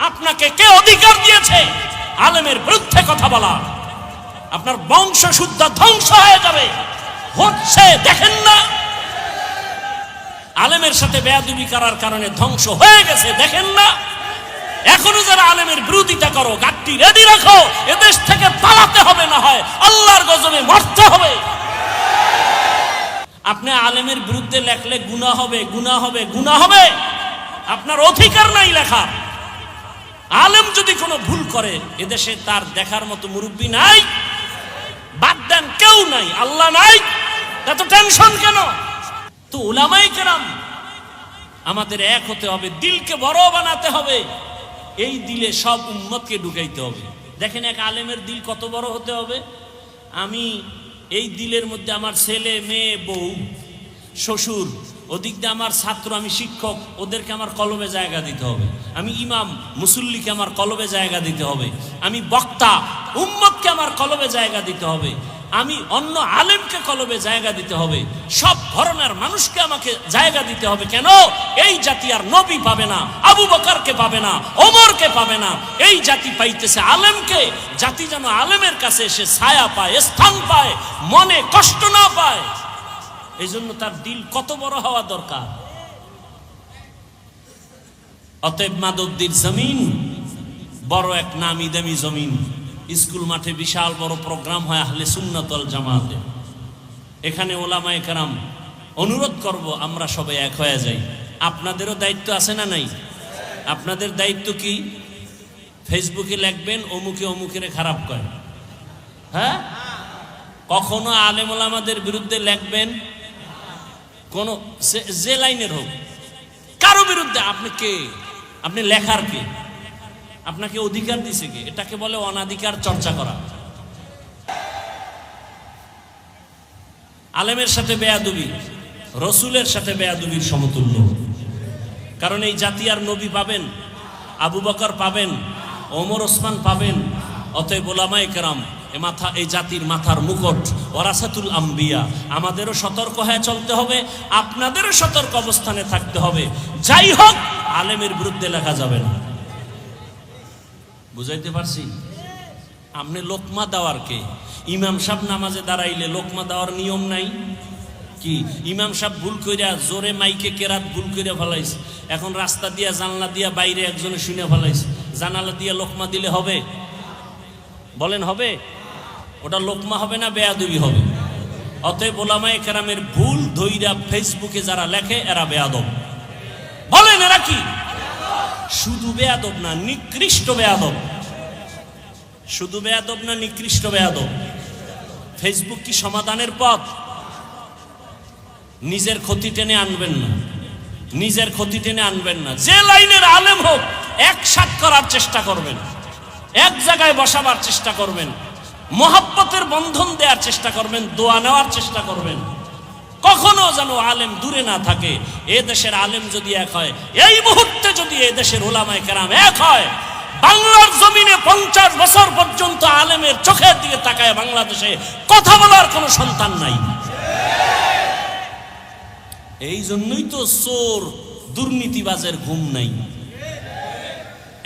আপনাকে কে অধিকার দিয়েছে আলেমের বিরুদ্ধে কথা বলা? আপনার বংশ শুদ্ধ ধ্বংস হয়ে যাবে। হচ্ছে দেখেন না, আলেমের সাথে বেয়াদবি করার কারণে ধ্বংস হয়ে গেছে, দেখেন না? এখনো যারা আলেমের বিরোধিতা করো, গাড়ি রেডি রাখো, এদেশ থেকে পালাতে হবে, না হয় আল্লাহর গজবে মরতে হবে। আপনি আলেমের বিরুদ্ধে লেখলে গুনাহ হবে, গুনাহ হবে, গুনাহ হবে। আপনার অধিকার নাই লেখা। আলেম যদি কোনো ভুল করে, এদেশে তার দেখার মতো মুরব্বী নাই, বাদ দেন, কেউ নাই, আল্লাহ নাই, এত টেনশন কেন? তো উলামায়ে কেরাম আমাদের এক হতে হবে, দিলকে বড় বানাতে হবে। এই দিলে সব উম্মতকে ঢুকাইতে হবে। দেখেন এক আলেমের দিল কত বড় হতে হবে। আমি এই দিলের মধ্যে আমার ছেলে, মেয়ে, বউ, শ্বশুর, ওদিক দিয়ে আমার ছাত্র, আমি শিক্ষক, ওদেরকে আমার কলবে জায়গা দিতে হবে। আমি ইমাম, মুসল্লিকে আমার কলবে জায়গা দিতে হবে। আমি বক্তা, উম্মতকে আমার কলবে জায়গা দিতে হবে। আমি অন্য আলেমকে কলবে জায়গা দিতে হবে। সব ধরনের মানুষকে আমাকে জায়গা দিতে হবে। কেন? এই জাতি আর নবী পাবে না, আবু বকরকে পাবে না, ওমরকে পাবে না। এই জাতি পাইতেছে আলেমকে। জাতি যেন আলেমের কাছে এসে ছায়া পায়, স্থান পায়, মনে কষ্ট না পায়। এই জন্য তার দিল কত বড় হওয়া দরকার। অতএব মাধবদীর জমিন বড় এক নামি দামি জমিন। স্কুল মাঠে বিশাল বড় প্রোগ্রাম হয় আহলে সুন্নাত ওয়াল জামাতে। এখানে ওলামায়ে কেরাম অনুরোধ করব, আমরা সবাই এক হয়ে যাই। আপনাদেরও দায়িত্ব আছে না নাই? আপনাদের দায়িত্ব কি? ফেসবুকে লিখবেন অমুকে অমুকের খারাপ করে, হ্যাঁ? কখনো আলেম ওলামাদের বিরুদ্ধে লিখবেন, কোন যে লাইনের হোক, কারো বিরুদ্ধে। আপনি কে? আপনি লেখার কে? আপনাকে অধিকার দিছে কে? এটাকে বলে অনাধিকার চর্চা করা। আলেমের সাথে বেয়াদবি রসুলের সাথে বেয়াদবির সমতুল্য। কারণ এই জাতি আর নবী পাবেন, আবু বকর পাবেন, ওমর ওসমান পাবেন। অতএব ওলামায়ে কেরাম এই জাতির মাথার মুকুট, ওয়ারাসাতুল আম্বিয়া। আমাদেরও সতর্ক হয়ে চলতে হবে, আপনাদেরও সতর্ক অবস্থানে থাকতে হবে। যাই হোক, আলেমের বিরুদ্ধে লেখা যাবে না। বুঝাইতে পারছি? আপনি লোকমা দেওয়ার কে? ইমাম সাহেব নামাজে দাঁড়াইলে লোকমা দেওয়ার নিয়ম নাই কি? ইমাম সাহেব ভুল কইরা জোরে মাইকে কেরাত ভুল কইরা ফেলাইছে, এখন রাস্তা দিয়া জানলা দিয়া বাইরে একজনে শুনে ফেলাইছে, জানালা দিয়া লোকমা দিলে হবে? বলেন হবে? ওটা লোকমা হবে না বেয়াদবি হবে? অতএব ওলামায়ে কেরামের ভুল ধইরা ফেসবুকে যারা লেখে এরা বেয়াদব। বলেন এরা কি? শুধু বেয়াদব না, নিকৃষ্ট বেয়াদব। শুধু বেয়াদব না, নিকৃষ্ট বেয়াদব। ফেসবুক কি সমাধানের পথ? নিজের ক্ষতি টেনে আনবেন না, নিজের ক্ষতি টেনে আনবেন না। যে লাইনের আলেম হোক, একসাথ করার চেষ্টা করবেন, এক জায়গায় বসাবার চেষ্টা করবেন, মহব্বতের বন্ধন দেওয়ার চেষ্টা করবেন, দোয়া নেওয়ার চেষ্টা করবেন। কখনো যেন আলেম দূরে না থাকে। এ দেশের আলেম যদি এক হয়, এই মুহূর্তে যদি এ দেশের ওলামায়ে কেরাম এক হয়, বাংলার জমিনে 50 বছর পর্যন্ত আলেমের চোখের দিকে তাকায় বাংলাদেশে কথা বলার কোন সন্তান নাই। এই জন্যই তো চোর দুর্নীতিবাজের ঘুম নাই।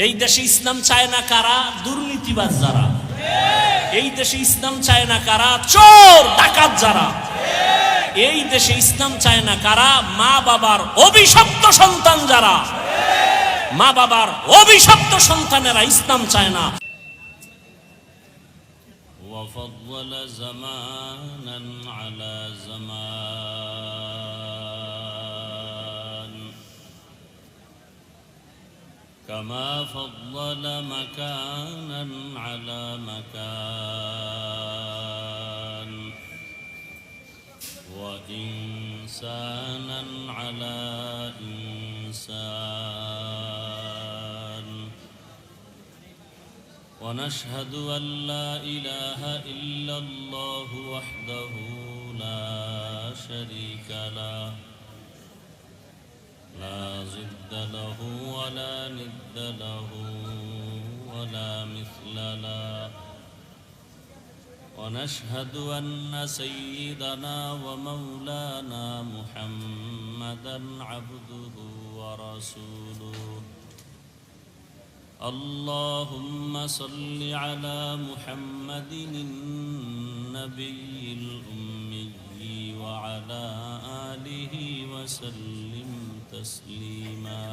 এই দেশে ইসলাম চায় না কারা? দুর্নীতিবাজ যারা। এই দেশে ইসলাম চায় না কারা? চোর ডাকাত যারা। এই দেশে ইসলাম চায় না কারা? মা বাবার অভিশপ্ত সন্তান যারা। মা বাবার অভিশপ্ত সন্তানেরা ইসলাম চায় না। وفضل زمانا على زمان كما فضل مكانا على مكان وإنسانا على إنسان ونشهد أن لا إله إلا الله وحده لا شريك له لا ضد له ولا ند له ولا مثل له ونشهد أن سيدنا ومولانا محمدا عبده ورسوله اللهم صل على محمد النبي الأمي وعلى آله وسلم تسليما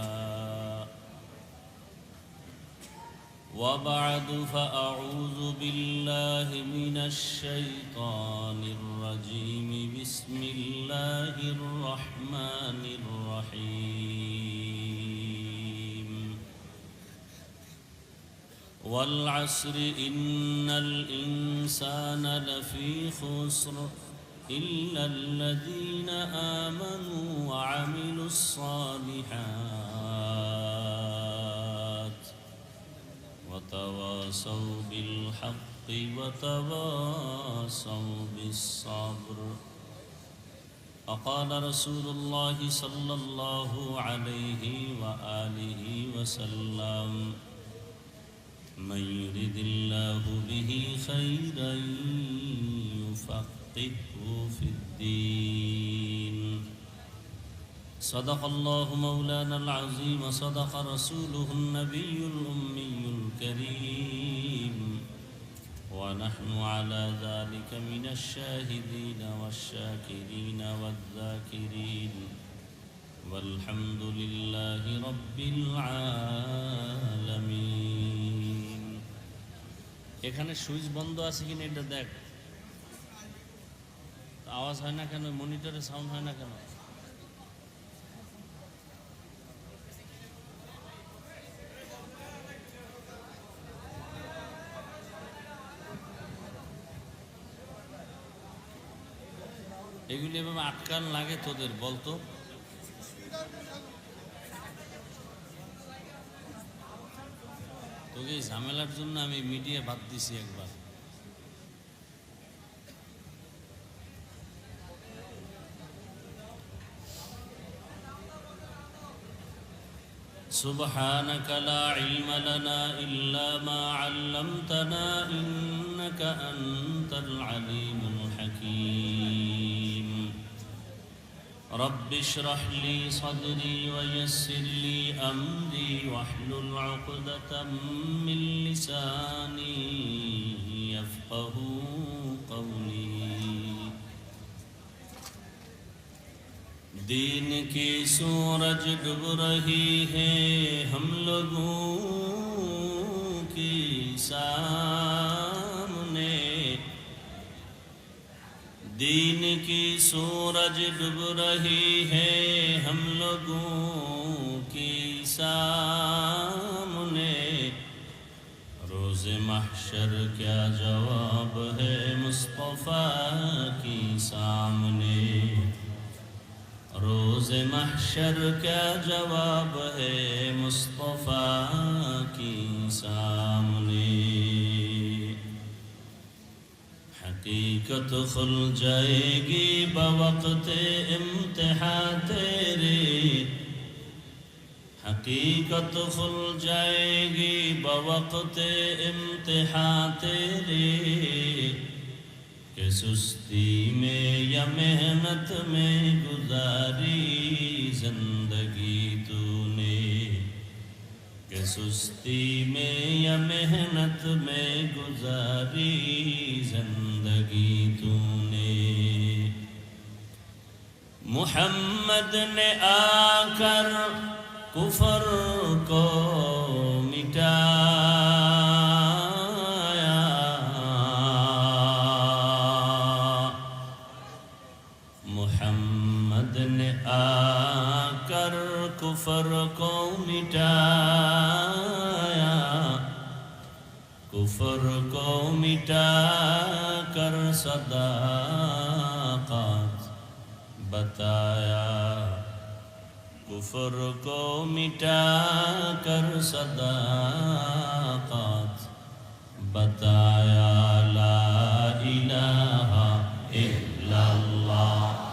وبعد فأعوذ بالله من الشيطان الرجيم بسم الله الرحمن الرحيم والعصر إن الإنسان لفي خسر إلا الذين آمنوا وعملوا الصالحات وتواصوا بالحق وتواصوا بالصبر وقال رسول الله صلى الله عليه وآله وسلم من يرد الله به خيرا يفقهه في الدين صدق الله مولانا العظيم صدق رسوله النبي الأمي الكريم ونحن على ذلك من الشاهدين والشاكرين والذاكرين والحمد لله رب العالمين এখানে সুইচ বন্ধ আছে কিনা এটা দেখ আওয়াজ হয় না কেন মনিটরে সাউন্ড হয় না কেন এগুলি এভাবে আটকান লাগে তোদের বলতো তোকে এই ঝামেলার জন্য আমি মিডিয়া বাদ দিছি একবার سبحانك لا علم لنا إلا ما علمتنا إنك أنت العليم الحكيم رب اشرح لي صدري ويسر لي أمري واحلل عقدة من لساني يفقه قولي دین کی سورج ڈوب رہی ہے ہم لوگوں کی سامنے دین کی سورج ڈوب رہی ہے ہم لوگوں کی سامنے روز محشر کیا جواب ہے مصطفیٰ کی سامنے روز محشر کیا جواب ہے مصطفیٰ کی سامنے حقیقت کھل جائے گی بوقت امتحان تیرے حقیقت کھل جائے گی بوقت امتحان تیرے کہ سستی میں یا محنت میں گزاری زندگی تو نے کہ سستی میں یا محنت میں گزاری زندگی تو نے محمد نے آ کر کفر کو مٹایا محمد نے آ کر کفر کو مٹایا کفر کو مٹا کر صداقت بتایا کفر کو مٹا کر صداقت بتایا لا الہ الا اللہ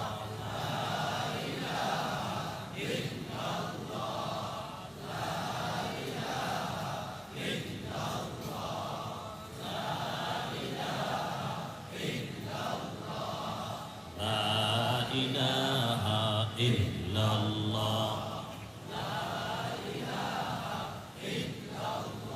إلا الله لا إله إلا الله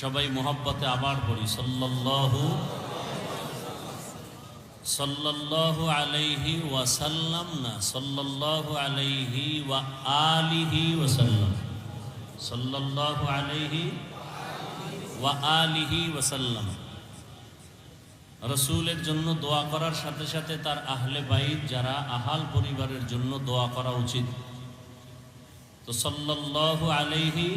সবাই মোহাব্বতে আবার পড়ি সাল্লাল্লাহু সাল্লাল্লাহু আলাইহি ওয়াসাল্লাম, না সাল্লাল্লাহু আলাইহি ওয়া আলিহি ওয়াসাল্লাম, সাল্লাল্লাহু আলাইহি ওয়া আলিহি ওয়াসাল্লাম। রসুলের জন্য দোয়া করার সাথে সাথে তার আহলে বাইত যারা আহাল পরিবারের জন্য দোয়া করা উচিত। তো সাল্লাল্লাহু আলাইহি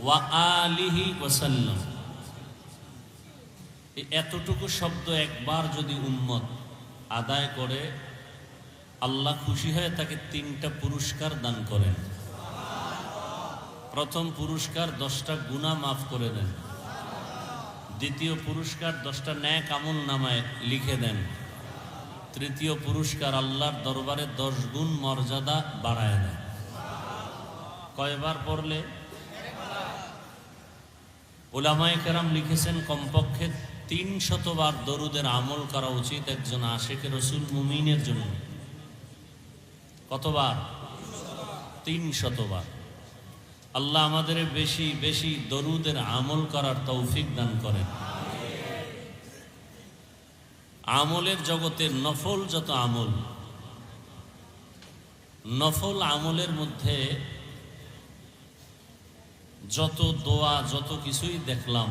ওয়া আলিহি ওয়াসাল্লাম, এতটুকু শব্দ একবার যদি উম্মত আদায় করে, আল্লাহ খুশি হয়ে তাকে 3টা পুরস্কার দান করেন। প্রথম পুরস্কার 10টা গুনাহ মাফ করে দেন। দ্বিতীয় পুরস্কার 10টা নেক আমল নামায় লিখে দেন। তৃতীয় পুরস্কার আল্লাহর দরবারে 10 গুণ মর্যাদা বাড়ায় দেন। কয়বার পড়লে? উলামায়ে কেরাম লিখেছেন কমপক্ষে 300 বার দরুদের আমল করা উচিত একজন আশিকে রসুল মুমিনের জন্য। কতবার? 300 বার। আল্লাহ আমাদের বেশি বেশি দরুদের আমল করার তৌফিক দান করেন। আমলের জগতে নফল যত আমল, নফল আমলের মধ্যে যত দোয়া যত কিছুই দেখলাম,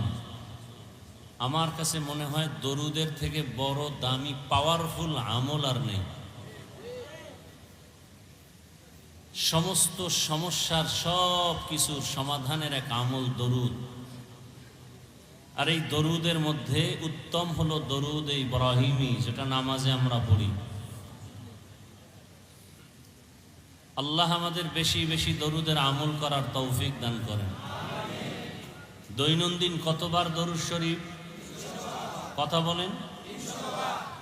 আমার কাছে মনে হয় দরুদের থেকে বড় দামি পাওয়ারফুল আমল আর নেই। সমস্ত সমস্যার সব কিছুর সমাধানের এক আমল দরুদ। আর এই দরুদের মধ্যে উত্তম হলো দরুদ ইব্রাহিমী, যেটা নামাজে আমরা পড়ি। আল্লাহ আমাদের বেশি বেশি দরুদের আমল করার তৌফিক দান করেন। দৈনন্দিন কতবার দরুদ শরীফ? কথা বলেন।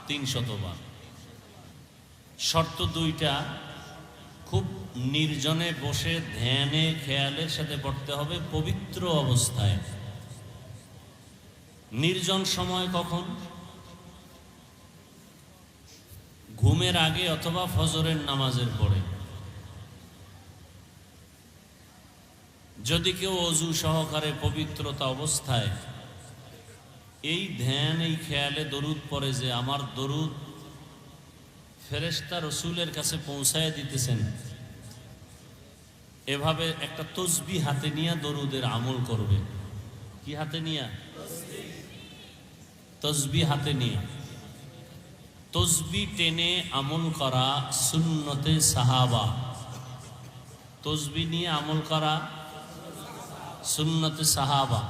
300 বার। শর্ত 2টা, খুব নির্জনে বসে ধ্যানে খেয়ালের সাথে পড়তে হবে, পবিত্র অবস্থায়। নির্জন সময় কখন? ঘুমের আগে অথবা ফজরের নামাজের পরে। যদি কেউ অজু সহকারে পবিত্রতা অবস্থায় এই ধ্যান এই খেয়ালে দরুদ পড়ে যে আমার দরুদ ফেরেশতা রসুলের কাছে পৌঁছায় দিতেছেন, এভাবে একটা তসবিহ হাতে নিয়ে দরুদের আমল করবে। কি হাতে নিয়ে? তসবিহ হাতে নিয়ে। তসবিহ টেনে আমল করা সুন্নতে সাহাবা। তসবিহ নিয়ে আমল করা সুন্নতে সাহাবা।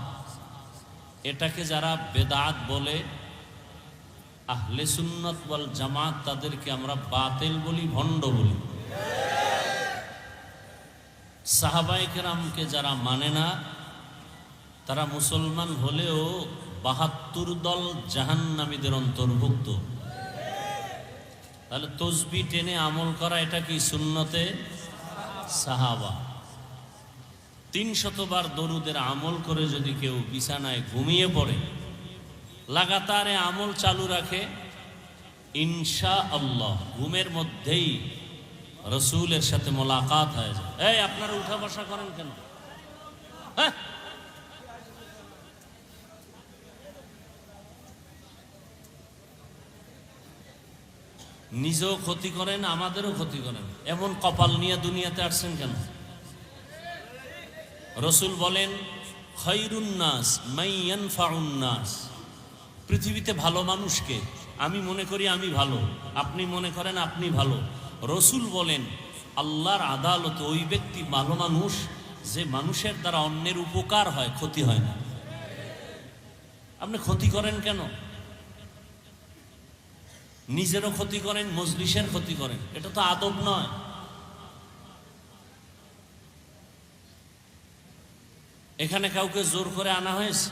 এটাকে যারা বেদাত বলে, আহলে সুন্নত ওয়াল জামাত তাদেরকে আমরা বাতিল বলি, ভণ্ড বলি। সাহাবায়ে কেরামকে যারা মানে না, তারা মুসলমান হলেও 72 দল জাহান্নামীদের অন্তর্ভুক্ত। তাহলে তসবিহ টেনে আমল করা এটা কি? সুন্নতে সাহাবা। 300 বার দরুদের আমল করে যদি কেউ বিছানায় ঘুমিয়ে পড়ে, লাগাতারে আমল চালু রাখে, ইনশাআল্লাহ ঘুমের মধ্যেই রসুলের সাথে মোলাকাত হয়ে যায়। এই আপনারা উঠা বসা করেন কেন? হ্যাঁ, নিজেও ক্ষতি করেন, আমাদেরও ক্ষতি করেন। এমন কপাল নিয়ে দুনিয়াতে আসছেন কেন? রসুল বলেন খায়রুন নাস মান ইয়ানফাউন নাস। পৃথিবীতে ভালো মানুষকে, আমি মনে করি আমি ভালো, আপনি মনে করেন আপনি ভালো। রসুল বলেন আল্লাহর আদালতে ওই ব্যক্তি ভালো মানুষ যে মানুষের দ্বারা অন্যের উপকার হয়, ক্ষতি হয় না। আপনি ক্ষতি করেন কেন? নিজেরও ক্ষতি করেন, মজলিসের ক্ষতি করেন, এটা তো আদব নয়। এখানে কাউকে জোর করে আনা হয়েছে?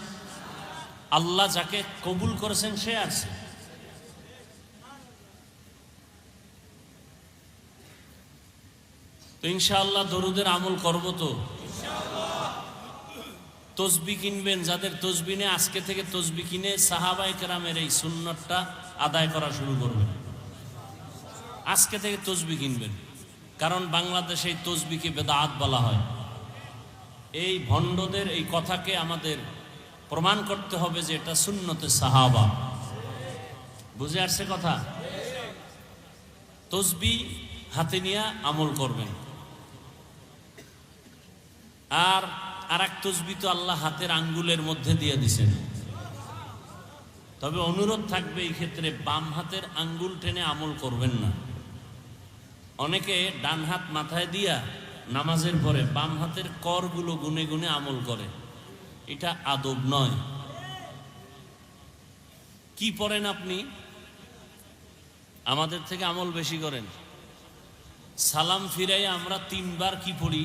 আল্লাহ যাকে কবুল করেছেন সে আছে। তো ইনশাআল্লাহ দরুদের আমল করব। তো তসবিহ কিনবেন, যাদের তসবিহ নেই আজকে থেকে তসবিহ কিনে সাহাবায়ে কেরামের এই সুন্নতটা আদায় করা শুরু করবেন। আজকে থেকে তসবিহ কিনবেন, কারণ বাংলাদেশে এই তসবিহকে বেদাত বলা হয়। এই ভণ্ডদের এই কথাকে আমাদের প্রমাণ করতে হবে যে এটা সুন্নতে সাহাবা। বুঝে আসছে কথা? তসবিহ হাতে নিয়ে আমল করবেন। আর এক তসবিহ তো আল্লাহ হাতের আঙ্গুলের মধ্যে দিয়ে দিছেন। তবে অনুরোধ থাকবে এই ক্ষেত্রে বাম হাতের আঙ্গুল টেনে আমল করবেন না। অনেকে ডান হাত মাথায় দিয়া নামাজের পরে বাম হাতের করগুলো গুনে গুনে আমল করে, এটা আদব নয়। কি পড়েন আপনি? আমাদের থেকে আমল বেশি করেন। সালাম ফিরাই আমরা 3 বার কি পড়ি?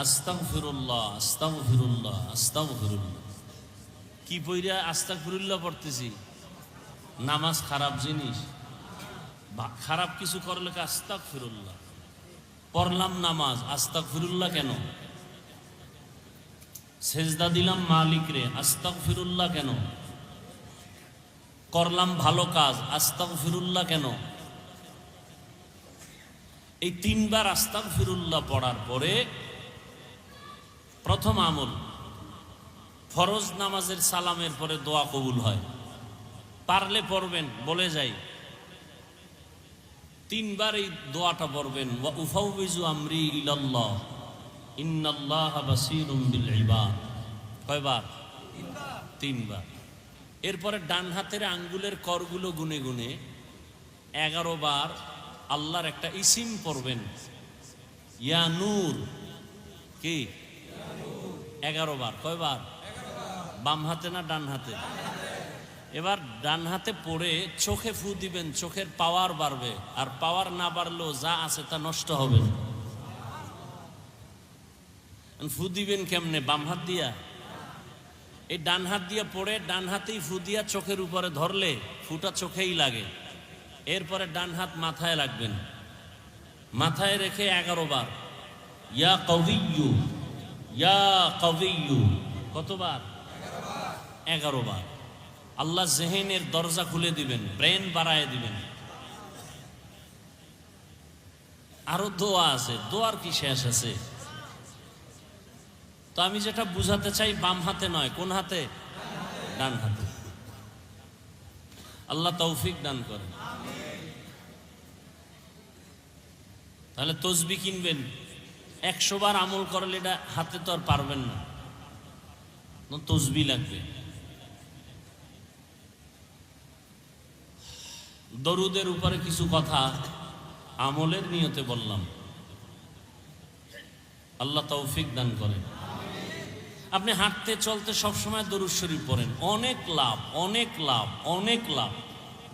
আস্তাগফিরুল্লাহ, আস্তাগফিরুল্লাহ, আস্তাগফিরুল্লাহ। কি পইরা আস্তাগফিরুল্লাহ পড়তেছি? নামাজ খারাপ জিনিস, খারাপ কিছু করলে আস্তাগফিরুল্লাহ। পড়লাম নামাজ, আস্তাগফিরুল্লাহ কেন? সেজদা দিলাম মালিক রে, আস্তাগফিরুল্লাহ কেন? করলাম ভালো কাজ, আস্তাগফিরুল্লাহ কেন? এই 3 বার আস্তাগফিরুল্লাহ পড়ার পরে প্রথম আমল, ফরজ নামাজের সালামের পরে দোয়া কবুল হয়। পারলে পড়বেন, বলে যাই 3 বার এই দোয়াটা পড়বেন, ওয়া উফাউযু আমরি ইলাল্লাহ ইন্নাল্লাহা বাসীরুম বিল ইবাদ। কয়বার? 3 বার। এরপরে ডান হাতের আঙ্গুলের করগুলো গুনে গুনে 11 বার আল্লাহর একটা ইসিম পড়বেন, ইয়া নূর। কি? 11 বার। কয়বার? বাম হাতে না ডান হাতে? এবার ডান হাতে পড়ে চোখে ফু দিবেন, চোখের পাওয়ার বাড়বে। আর পাওয়ার না বাড়লেও যা আছে তা নষ্ট হবে। ফু দিবেন কেমনে? বাম হাত দিয়া। এই ডান হাত দিয়ে পড়ে ডান হাতেই ফু দিয়া চোখের উপরে ধরলে ফুটা চোখেই লাগে। এরপরে ডান হাত মাথায় রাখবেন, মাথায় রেখে 11 বার ইয়া কবিয়্যু, ইয়া কবিয়্যু। কতবার? 11 বার। আল্লাহ জেহেনের দরজা খুলে দিবেন, ব্রেন বাড়ায় দিবেন। আরো দোয়া আছে, দোয়ার কি শেষ আছে? তো আমি যেটা বুঝাতে চাই, বাম হাতে নয়, কোন হাতে? ডান হাতে। আল্লাহ তৌফিক দান করেন। তাহলে তসবিহ কিনবেন, 100 বার আমল করলে এটা হাতে তো আর পারবেন না, তসবিহ লাগবে। দরুদের উপরে কিছু কথা আমলের নিয়তে বললাম। আল্লাহ তৌফিক দান করেন। আপনি হাঁটতে চলতে সবসময় দরুদ শরীফ পড়েন, অনেক লাভ, অনেক লাভ, অনেক লাভ।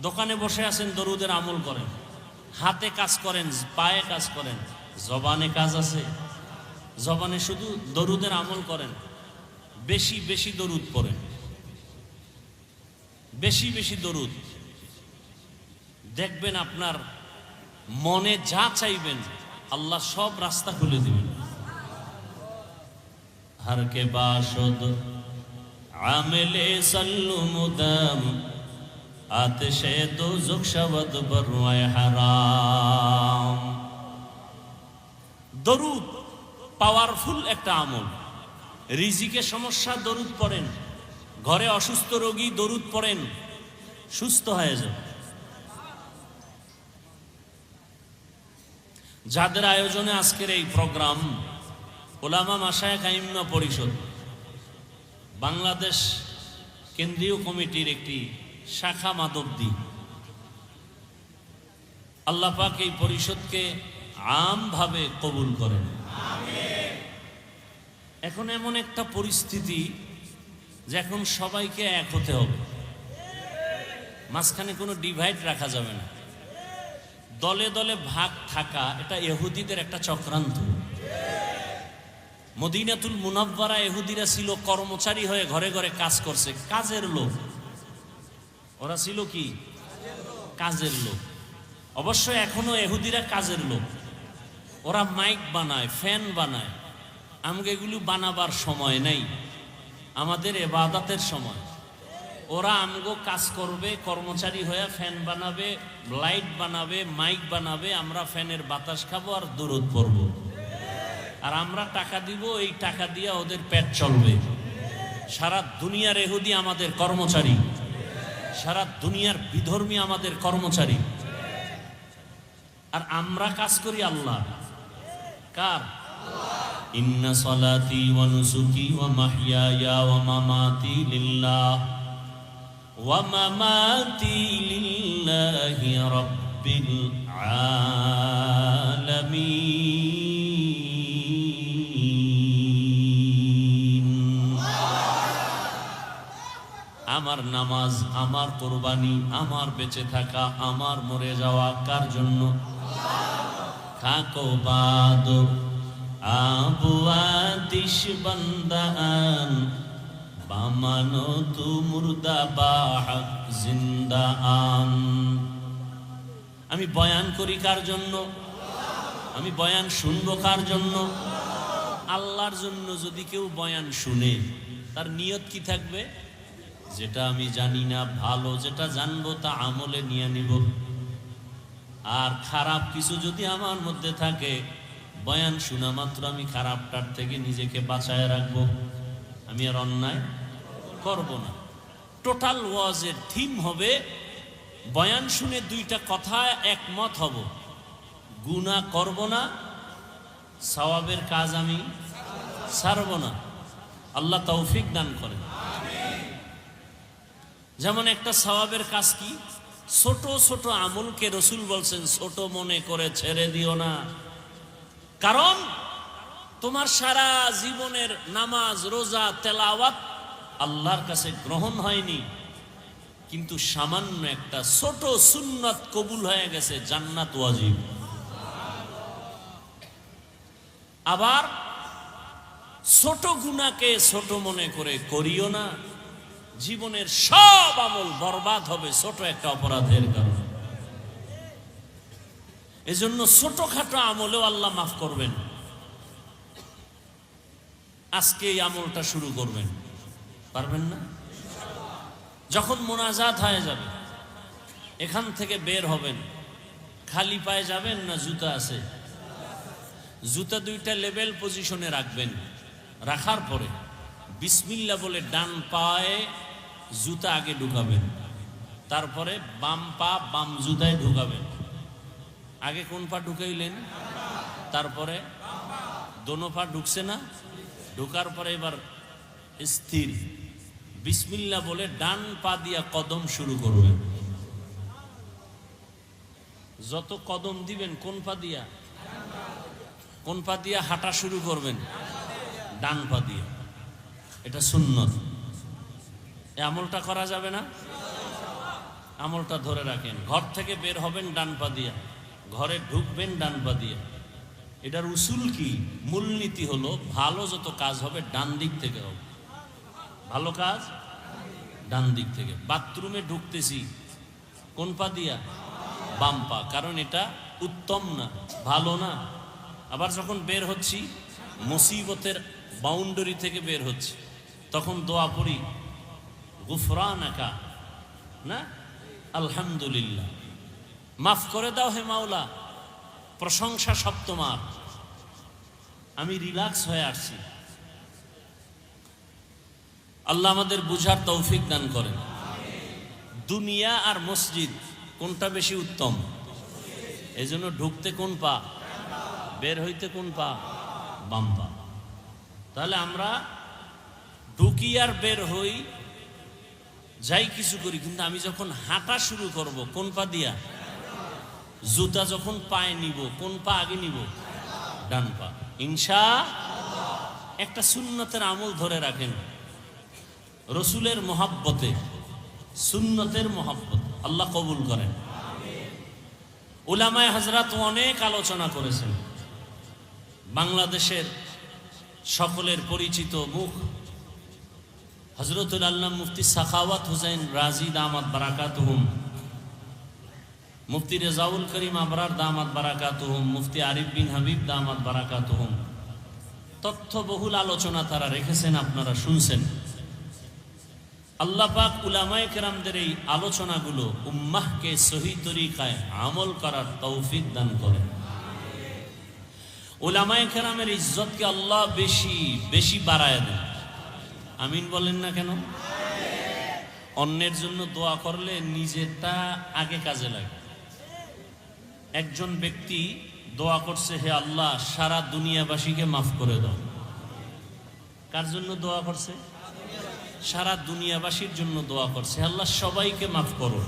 দোকানে বসে আছেন, দরুদের আমল করেন। হাতে কাজ করেন, পায়ে কাজ করেন, জবানে কাজ আছে, জবানে শুধু দরুদের আমল করেন। বেশি বেশি দরুদ পড়েন, বেশি বেশি দরুদ। দেখবেন আপনার মনে যা চাইবেন আল্লাহ সব রাস্তা খুলে দিবেন। हर के बाशुद आमिले सल्लु मुदम आतिशे दोज़ख शवद बरवाए हराम। দরুদ পাওয়ারফুল একটা আমল। রিজিকে সমস্যা, দরুদ পড়েন। ঘরে অসুস্থ রোগী, দরুদ পড়েন, সুস্থ হয়ে যাবে। যাদের আয়োজনে আজকের এই প্রোগ্রাম, উলামা মাশায়েখ আইম্মা পরিষদ বাংলাদেশ কেন্দ্রীয় কমিটির একটি শাখা মাধবদী, আল্লাহ পাক এই পরিষদকে আমভাবে কবুল করেন। এখন এমন একটা পরিস্থিতি যে এখন সবাইকে এক হতে হবে, মাঝখানে কোনো ডিভাইড রাখা যাবে না। দলে দলে ভাগ থাকা এটা ইহুদিদের একটা চক্রান্ত। মদিনাতুল মুনাওয়ারা ইহুদিরা ছিল কর্মচারী হয়ে ঘরে ঘরে কাজ করছে, কাজের লোক। ওরা ছিল কি? কাজের লোক। অবশ্য এখনো ইহুদিরা কাজের লোক। ওরা মাইক বানায়, ফ্যান বানায়। আমাকে এগুলো বানাবার সময় নেই, আমাদের ইবাদতের সময়। ওরা আমগো কাজ করবে, কর্মচারী হয়ে ফ্যান বানাবে, লাইট বানাবে, মাইক বানাবে, আমরা ফ্যানের বাতাস খাবো আর দরুদ পড়বো। আর আমরা টাকা দিব, এই টাকা দিয়ে ওদের পেট চলবে। সারা দুনিয়ার এহুদি আমাদের কর্মচারী, সারা দুনিয়ার বিধর্মী আমাদের কর্মচারী, আর আমরা কাজ করি আল্লাহ কার? ইন্না সালাতি ওয়া নুসুকি ওয়া মাহইয়ায়া ওয়া মামাতি লিল্লাহ ওয়া মামাতি লিল্লাহি রাব্বিল আলামিন। আমার নামাজ, আমার কুরবানি, আমার বেঁচে থাকা, আমার মরে যাওয়া কার জন্য? খাকো বাদ আবু আতিশ বান্দান বামানো তু মুর্দা বাহক জিন্দা আন। আমি বয়ান করি কার জন্য? আমি বয়ান শুনবো কার জন্য? আল্লাহর জন্য। যদি কেউ বয়ান শুনে, তার নিয়ত কি থাকবে? যেটা আমি জানি না ভালো, যেটা জানবো তা আমলে নিয়ে নিব। আর খারাপ কিছু যদি আমার মধ্যে থাকে, বয়ান শোনা মাত্র আমি খারাপটার থেকে নিজেকে বাঁচায় রাখবো। আমি আর অন্যায় করব না। টোটাল ওয়াজের থিম হবে, বয়ান শুনে দুইটা কথা একমত হব, গুনাহ করব না, সওয়াবের কাজ আমি ছাড়ব না। আল্লাহ তৌফিক দান করেন। যেমন একটা সওয়াবের কাজ কি? ছোট ছোট আমলকে রসুল বলছেন ছোট মনে করে ছেড়ে দিও না। কারণ তোমার সারা জীবনের নামাজ, রোজা, তেলাওয়াত আল্লাহর কাছে গ্রহণ হয়নি, কিন্তু সামান্য একটা ছোট সুন্নাত কবুল হয়ে গেছে, জান্নাত ওয়াজিব। আবার ছোট গুনাহকে ছোট মনে করে করিও না। জীবনের সব আমল বরবাদ হবে ছোট একটা অপরাধের কারণে। এজন্য ছোটখাটো আমলেও আল্লাহ মাফ করবেন। আজকে এই আমলটা শুরু করবেন, পারবেন না? যখন মোনাজাত হয়ে যাবে, এখান থেকে বের হবেন, খালি পায়ে যাবেন না জুতা আছে? জুতা দুইটা লেভেল পজিশনে রাখবেন। রাখার পরে বিসমিল্লাহ বলে ডান পায়ে জুতা আগে ঢুকাবেন, তারপরে বাম পা বাম জুতায় ঢুকাবেন। আগে কোন পা ঢুকাইলেন? তারপরে দোনো পা ঢুকছে না? ঢুকার পরে এবার স্থির বিসমিল্লাহ বলে ডান পা দিয়া কদম শুরু করবেন। যত কদম দিবেন কোন পা দিয়া? কোন পা দিয়া হাঁটা শুরু করবেন? ডান পা দিয়া। এটা সুন্নত। এই আমলটা করা যাবে না? আমলটা ধরে রাখেন। ঘর থেকে বের হবেন ডান পা দিয়া, ঘরে ঢুকবেন ডান পা দিয়া। এটার উসুল কি? মূলনীতি হলো ভালো যত কাজ হবে ডান দিক থেকে হবে। ভালো কাজ ডান দিক থেকে। বাথরুমে ঢুকতেছি কোন পা দিয়া? বাম পা। কারণ এটা উত্তম না, ভালো না। আবার যখন বের হচ্ছি, মুসিবতের বাউন্ডারি থেকে বের হচ্ছে, তখন দোয়া পড়ি গুফরানাকা, না আলহামদুলিল্লাহ, মাফ করে দাও হে মাওলা, প্রশংসা সব তোমার। আমি রিল্যাক্স হয়ে আসছি। আল্লাহ আমাদের বুঝার তৌফিক দান করেন। দুনিয়া আর মসজিদ কোনটা বেশি উত্তম? এই জন্য ঢুকতে কোন পা, বের হইতে কোন পা? বাম পা। তাহলে আমরা ঢুকি আর বের হই, যাই কিছু করি, কিন্তু আমি যখন হাঁটা শুরু করব কোন পা দিয়া? জুতা যখন পায়ে নিব কোন পা আগে নিব? ডান পা। ইনশাআল্লাহ। একটা সুন্নতের আমল ধরে রাখেন, রসুলের মহাব্বতে, সুন্নতের মহাব্বত আল্লাহ কবুল করেন। উলামায়ে হযরত অনেক আলোচনা করেছেন। বাংলাদেশের সকলের পরিচিত মুখ হযরতুল আল্লামা মুফতি সাখাওয়াত হুসাইন রাজি দামাত বারাকাতুহুম, মুফতি রেজাউল করিম আবরার দামাত বারাকাতুহুম, মুফতি আরিফ বিন হাবিব দামাত বারাকাতুহুম, তথ্যবহুল আলোচনা তারা রেখেছেন, আপনারা শুনছেন। আল্লাহ পাক উলামায়ে কেরামদের এই আলোচনাগুলো উম্মাহকে সহি তরিকায় আমল করার তৌফিক দান করেন। উলামায়ে কেরামের ইজ্জতকে আল্লাহ বেশি বেশি বাড়ায় দেন। আমিন বলেন না কেন? অন্যের জন্য দোয়া করলে নিজেরটা আগে কাজে লাগে। একজন ব্যক্তি দোয়া করছে, হে আল্লাহ সারা দুনিয়াবাসীকে মাফ করে দাও। কার জন্য দোয়া করছে? সারা দুনিয়াবাসীর জন্য দোয়া করছে, আল্লাহ সবাইকে মাফ করো।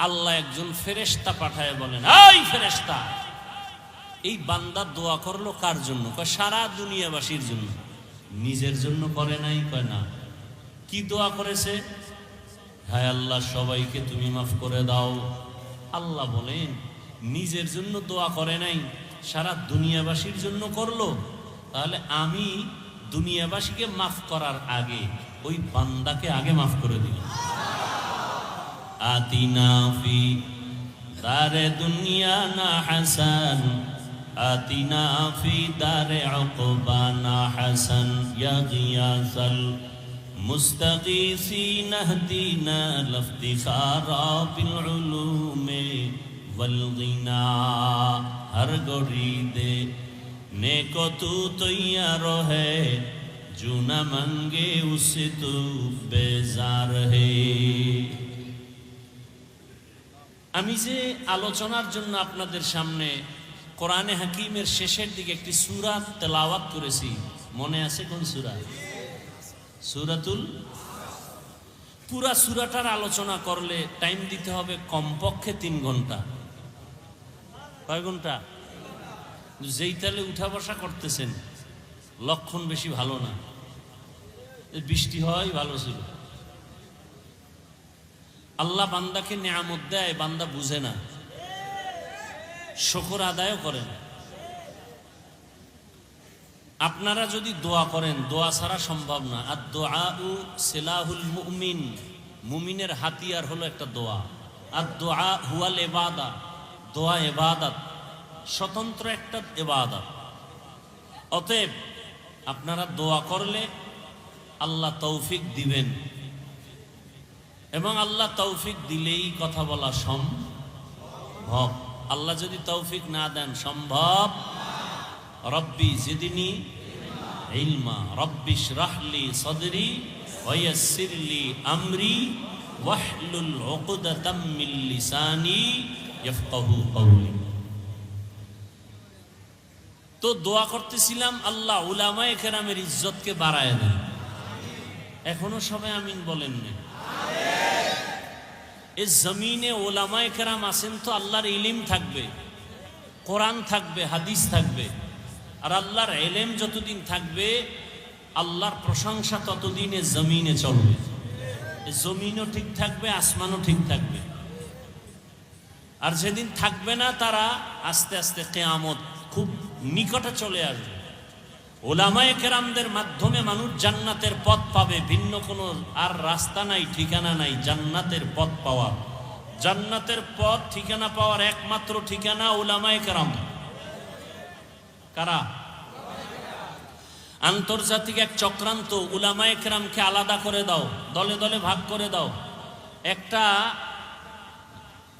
আল্লাহ একজন ফেরেশতা পাঠায় বলেন, এই ফেরেশতা, এই বান্দা দোয়া করলো কার জন্য? কয় সারা দুনিয়াবাসীর জন্য। নিজের জন্য করে নাই? কয় না। কি দোয়া করেছে? হায় আল্লাহ সবাইকে তুমি মাফ করে দাও। আল্লাহ বলেন নিজের জন্য দোয়া করে নাই, সারা দুনিয়াবাসীর জন্য করলো। তাহলে আমি দুনিয়াবাসীকে মাফ করার আগে ওই বান্দাকে আগে মাফ করে দিলাম। আতিনা ফি দারে দুনিয়া না হাসান, আতিনা ফি দারে উকবা না হাসান, ইয়া গিয়াসাল মুস্তাগীসিন ইহদিনা লিফতিখারা বিল উলুমে ওয়াল গিনা। হর গড়ি দে नेको तू तैयार है, जो न मांगे उससे तू बेजार है। আমি যে আলোচনার জন্য আপনাদের সামনে কোরআনে হাকিমের শেষের দিকে একটি সূরা তেলাওয়াত করেছি, মনে আছে কোন সূরা? সূরাতুল। পুরা সূরাটার আলোচনা করলে টাইম দিতে হবে কমপক্ষে 3 ঘন্টা। কয় ঘন্টা? যেই তালে উঠা বসা করতেছেন লক্ষণ বেশি ভালো না। বৃষ্টি হয় ভালো ছিল। আল্লাহ বান্দাকে নিয়ামত দেয়, বান্দা বুঝে না, শুকর আদায়ও করেন। আপনারা যদি দোয়া করেন, দোয়া ছাড়া সম্ভব না। আর দুআউ সিলাহুল মুমিন, মুমিনের হাতিয়ার হলো একটা দোয়া। আর দোয়া হুয়াল ইবাদা, দোয়া ইবাদত, স্বতন্ত্র একটা ইবাদত। অতএব আপনারা দোয়া করলে আল্লাহ তৌফিক দিবেন, এবং আল্লাহ তৌফিক দিলেই কথা বলা সম্ভব। আল্লাহ যদি তৌফিক না দেন সম্ভব। রব্বি জিদনি ইলমা, রব্বি ইশরাহ লি সাদরি ওয়া ইয়াসসির লি আমরি ওয়াহলুল উকদাতাম মিন লিসানি ইয়াফকাহু কওলি। তো দোয়া করতেছিলাম আল্লাহ উলামায়ে কেরামের ইজ্জতকে বাড়ায় দেন। এখনো সবাই আমিন বলেন না? এই জমিনে উলামায়ে কেরাম আছেন তো আল্লাহর ইলম থাকবে, কোরআন থাকবে, হাদিস থাকবে। আর আল্লাহর ইলম যতদিন থাকবে আল্লাহর প্রশংসা ততদিন এই জমিনে চলবে। এই জমিনও ঠিক থাকবে, আসমানও ঠিক থাকবে। আর যেদিন থাকবে না তারা আস্তে আস্তে কিয়ামত খুব নিকটে চলে আসবে। উলামায়ে কেরামদের মাধ্যমে মানুষ জান্নাতের পথ পাবে, ভিন্ন কোনো আর রাস্তা নাই, ঠিকানা নাই জান্নাতের পথ পাওয়ার। জান্নাতের পথ ঠিকানা পাওয়ার একমাত্র ঠিকানা উলামায়ে কেরাম। কারা? আন্তর্জাতিক এক চক্রান্ত উলামায়ে কেরামকে আলাদা করে দাও, দলে দলে ভাগ করে দাও। একটা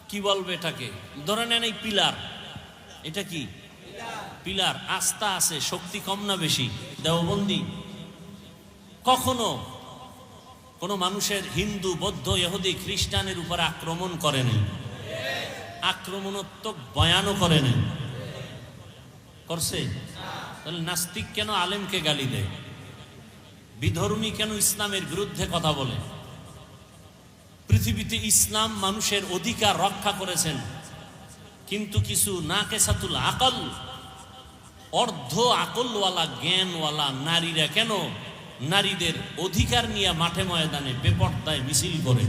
কি বলবে এটাকে, ধরে নেন এই পিলার, এটা কি পিলার, আস্থা আছে, শক্তি কম না বেশি? দেওবন্দি কখনো কোনো মানুষের হিন্দু, বৌদ্ধ, ইহুদি, খ্রিস্টানের উপর আক্রমণ করেনি, আক্রমণাত্মক বয়ানও করেনি। করছে? তাহলে নাস্তিক কেন আলেমকে গালি দেয়? বিধর্মী কেন ইসলামের বিরুদ্ধে কথা বলে? পৃথিবীতে ইসলাম মানুষের অধিকার রক্ষা করেছেন, কিন্তু কিছু নাকেসাতুল আকল, অর্ধ আকলওয়ালা, জ্ঞানওয়ালা নারীরা কেন নারীদের অধিকার নিয়ে মাঠে ময়দানে বেপরদায় মিছিল করে?